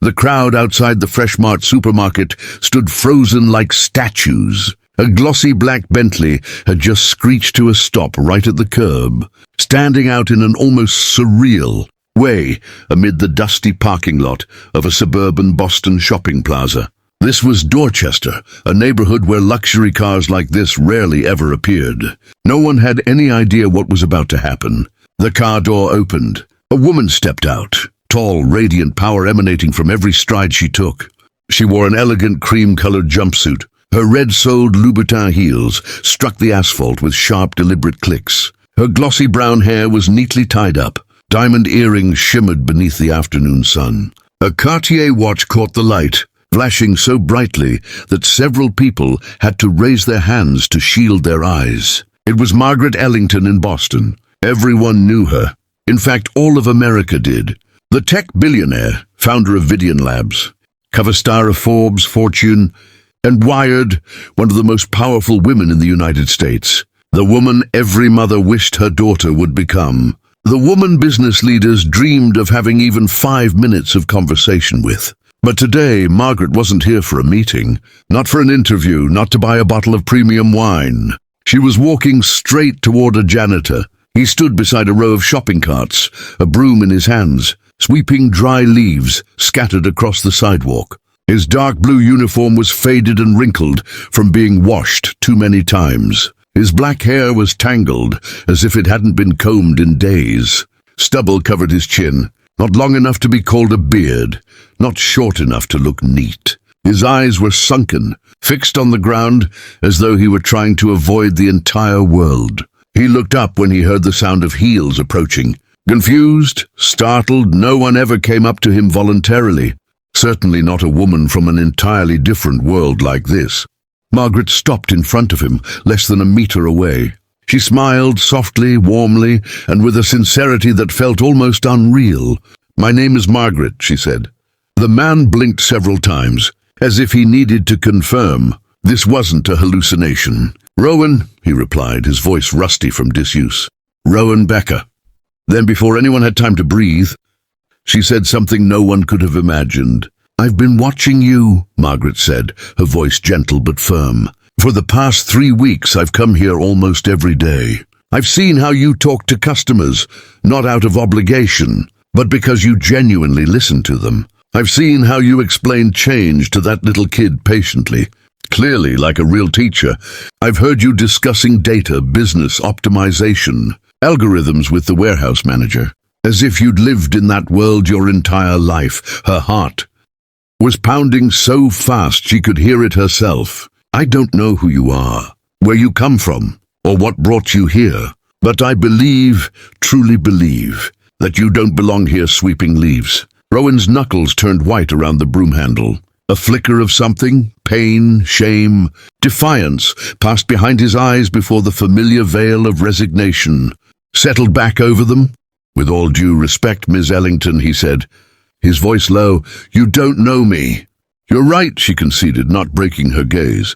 The crowd outside the Fresh Mart supermarket stood frozen like statues. A glossy black Bentley had just screeched to a stop right at the curb, standing out in an almost surreal way amid the dusty parking lot of a suburban Boston shopping plaza. This was Dorchester, a neighborhood where luxury cars like this rarely ever appeared. No one had any idea what was about to happen. The car door opened. A woman stepped out, tall, radiant power emanating from every stride she took. She wore an elegant cream-colored jumpsuit. Her red-soled Louboutin heels struck the asphalt with sharp, deliberate clicks. Her glossy brown hair was neatly tied up. Diamond earrings shimmered beneath the afternoon sun. A Cartier watch caught the light, flashing so brightly that several people had to raise their hands to shield their eyes. It was Margaret Ellington in Boston. Everyone knew her. In fact, all of America did. The tech billionaire, founder of Vidian Labs, cover star of Forbes, Fortune, and Wired, one of the most powerful women in the United States. The woman every mother wished her daughter would become. The woman business leaders dreamed of having even 5 minutes of conversation with. But today, Margaret wasn't here for a meeting, not for an interview, not to buy a bottle of premium wine. She was walking straight toward a janitor. He stood beside a row of shopping carts, a broom in his hands, sweeping dry leaves scattered across the sidewalk. His dark blue uniform was faded and wrinkled from being washed too many times. His black hair was tangled, as if it hadn't been combed in days. Stubble covered his chin, not long enough to be called a beard, not short enough to look neat. His eyes were sunken, fixed on the ground, as though he were trying to avoid the entire world. He looked up when he heard the sound of heels approaching. Confused, startled, no one ever came up to him voluntarily. Certainly not a woman from an entirely different world like this. Margaret stopped in front of him, less than a meter away. She smiled softly, warmly, and with a sincerity that felt almost unreal. "My name is Margaret," she said. The man blinked several times, as if he needed to confirm this wasn't a hallucination. "Rowan," he replied, his voice rusty from disuse. "Rowan Becker." Then, before anyone had time to breathe, she said something no one could have imagined. "I've been watching you," Margaret said, her voice gentle but firm. "For the past 3 weeks, I've come here almost every day. I've seen how you talk to customers, not out of obligation, but because you genuinely listen to them. I've seen how you explain change to that little kid patiently, clearly like a real teacher. I've heard you discussing data, business, optimization, algorithms with the warehouse manager, as if you'd lived in that world your entire life." Her heart was pounding so fast she could hear it herself. "I don't know who you are, where you come from, or what brought you here, but I believe, truly believe, that you don't belong here sweeping leaves." Rowan's knuckles turned white around the broom handle. A flicker of something, pain, shame, defiance, passed behind his eyes before the familiar veil of resignation settled back over them. "With all due respect, Miss Ellington," he said, his voice low, "you don't know me." "You're right," she conceded, not breaking her gaze.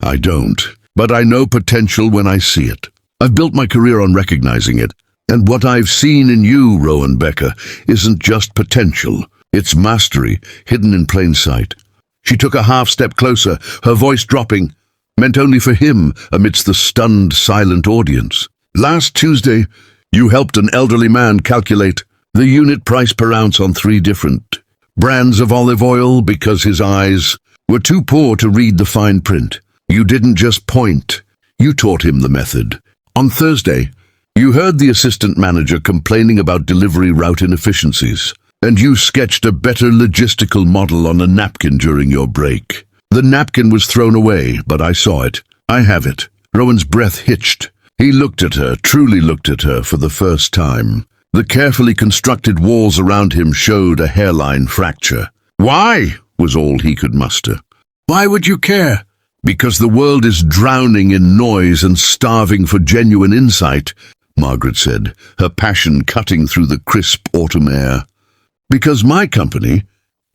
"I don't, but I know potential when I see it. I've built my career on recognizing it, and what I've seen in you, Rowan Becker, isn't just potential. It's mastery, hidden in plain sight." She took a half step closer, her voice dropping, meant only for him amidst the stunned, silent audience. "Last Tuesday, you helped an elderly man calculate the unit price per ounce on 3 different brands of olive oil because his eyes were too poor to read the fine print. You didn't just point, you taught him the method. On Thursday, you heard the assistant manager complaining about delivery route inefficiencies, and you sketched a better logistical model on a napkin during your break. The napkin was thrown away, but I saw it. I have it." Rowan's breath hitched. He looked at her, truly looked at her for the first time. The carefully constructed walls around him showed a hairline fracture. "Why?" was all he could muster. "Why would you care?" "Because the world is drowning in noise and starving for genuine insight," Margaret said, her passion cutting through the crisp autumn air. "Because my company,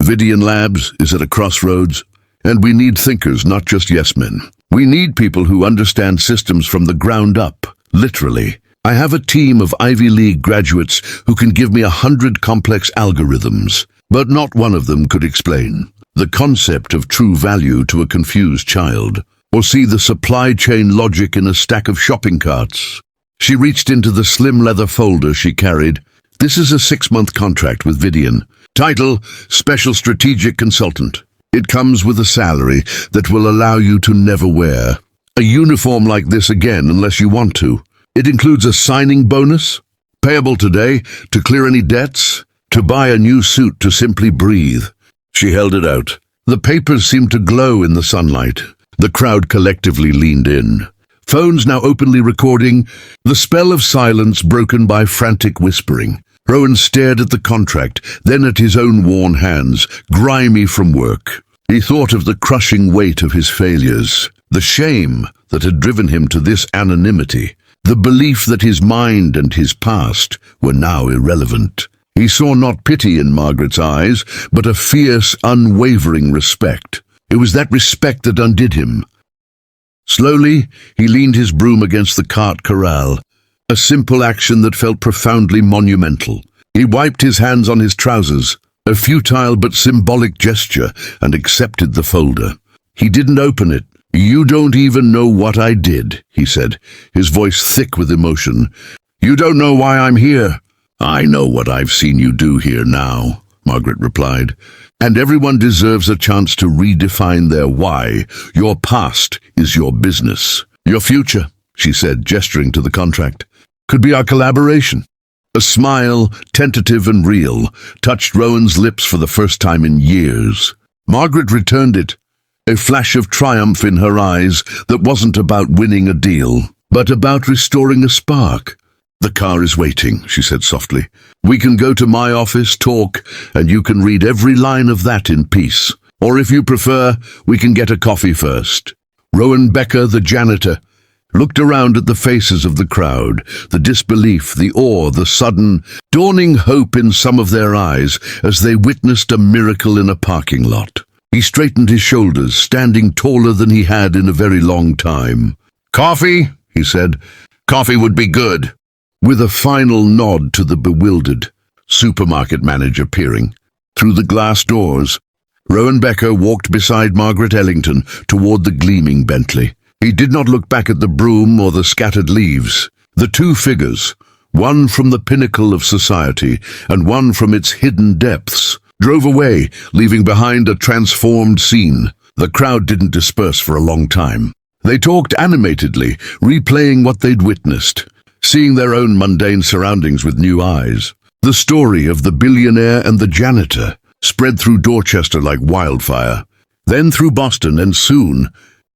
Vidian Labs, is at a crossroads, and we need thinkers, not just yes-men. We need people who understand systems from the ground up, literally. I have a team of Ivy League graduates who can give me 100 complex algorithms, but not one of them could explain the concept of true value to a confused child, or see the supply chain logic in a stack of shopping carts. She reached into the slim leather folder she carried. This is a 6-month contract with Vidian. Title, Special Strategic Consultant. It comes with a salary that will allow you to never wear a uniform like this again unless you want to. It includes a signing bonus, payable today to clear any debts, to buy a new suit to simply breathe. She held it out. The papers seemed to glow in the sunlight. The crowd collectively leaned in. Phones now openly recording, the spell of silence broken by frantic whispering. Rowan stared at the contract, then at his own worn hands, grimy from work. He thought of the crushing weight of his failures, the shame that had driven him to this anonymity, the belief that his mind and his past were now irrelevant. He saw not pity in Margaret's eyes, but a fierce, unwavering respect. It was that respect that undid him. Slowly, he leaned his broom against the cart corral, a simple action that felt profoundly monumental. He wiped his hands on his trousers, a futile but symbolic gesture, and accepted the folder. He didn't open it. "You don't even know what I did," he said, his voice thick with emotion. "You don't know why I'm here." "I know what I've seen you do here now," Margaret replied. "And everyone deserves a chance to redefine their why. Your past is your business. Your future," she said, gesturing to the contract, "could be our collaboration." A smile, tentative and real, touched Rowan's lips for the first time in years. Margaret returned it, a flash of triumph in her eyes that wasn't about winning a deal, but about restoring a spark. "The car is waiting," she said softly. "We can go to my office, talk, and you can read every line of that in peace. Or if you prefer, we can get a coffee first." Rowan Becker, the janitor, looked around at the faces of the crowd, the disbelief, the awe, the sudden, dawning hope in some of their eyes as they witnessed a miracle in a parking lot. He straightened his shoulders, standing taller than he had in a very long time. "Coffee?" he said. "Coffee would be good." With a final nod to the bewildered supermarket manager peering through the glass doors, Rowan Becker walked beside Margaret Ellington toward the gleaming Bentley. He did not look back at the broom or the scattered leaves. The two figures, one from the pinnacle of society and one from its hidden depths, drove away, leaving behind a transformed scene. The crowd didn't disperse for a long time. They talked animatedly, replaying what they'd witnessed, seeing their own mundane surroundings with new eyes. The story of the billionaire and the janitor spread through Dorchester like wildfire, then through Boston, and soon,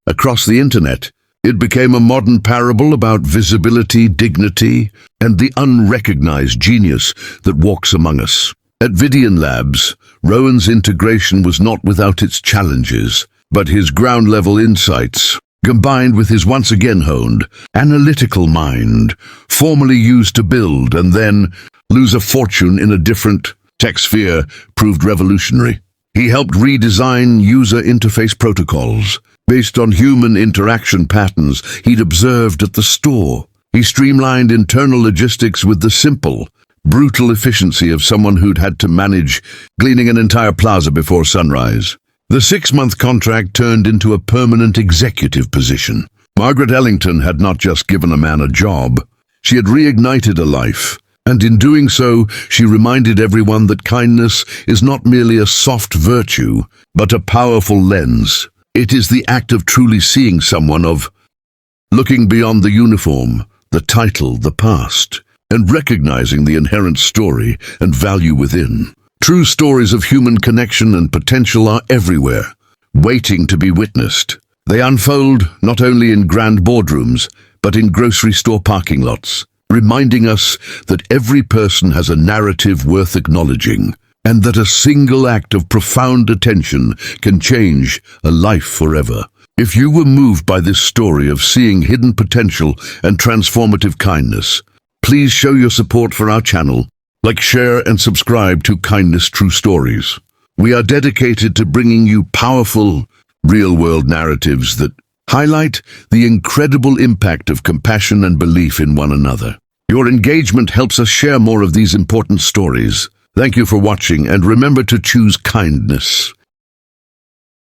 across the internet, it became a modern parable about visibility, dignity, and the unrecognized genius that walks among us. At Vidian Labs, Rowan's integration was not without its challenges, but his ground-level insights, combined with his once again honed, analytical mind, formerly used to build and then lose a fortune in a different tech sphere, proved revolutionary. He helped redesign user interface protocols based on human interaction patterns he'd observed at the store. He streamlined internal logistics with the simple, brutal efficiency of someone who'd had to manage cleaning an entire plaza before sunrise. The 6-month contract turned into a permanent executive position. Margaret Ellington had not just given a man a job, she had reignited a life, and in doing so, she reminded everyone that kindness is not merely a soft virtue, but a powerful lens. It is the act of truly seeing someone, of looking beyond the uniform, the title, the past, and recognizing the inherent story and value within. True stories of human connection and potential are everywhere, waiting to be witnessed. They unfold not only in grand boardrooms, but in grocery store parking lots, reminding us that every person has a narrative worth acknowledging, and that a single act of profound attention can change a life forever. If you were moved by this story of seeing hidden potential and transformative kindness, please show your support for our channel. Like, share, and subscribe to Kindness True Stories. We are dedicated to bringing you powerful, real-world narratives that highlight the incredible impact of compassion and belief in one another. Your engagement helps us share more of these important stories. Thank you for watching, and remember to choose kindness.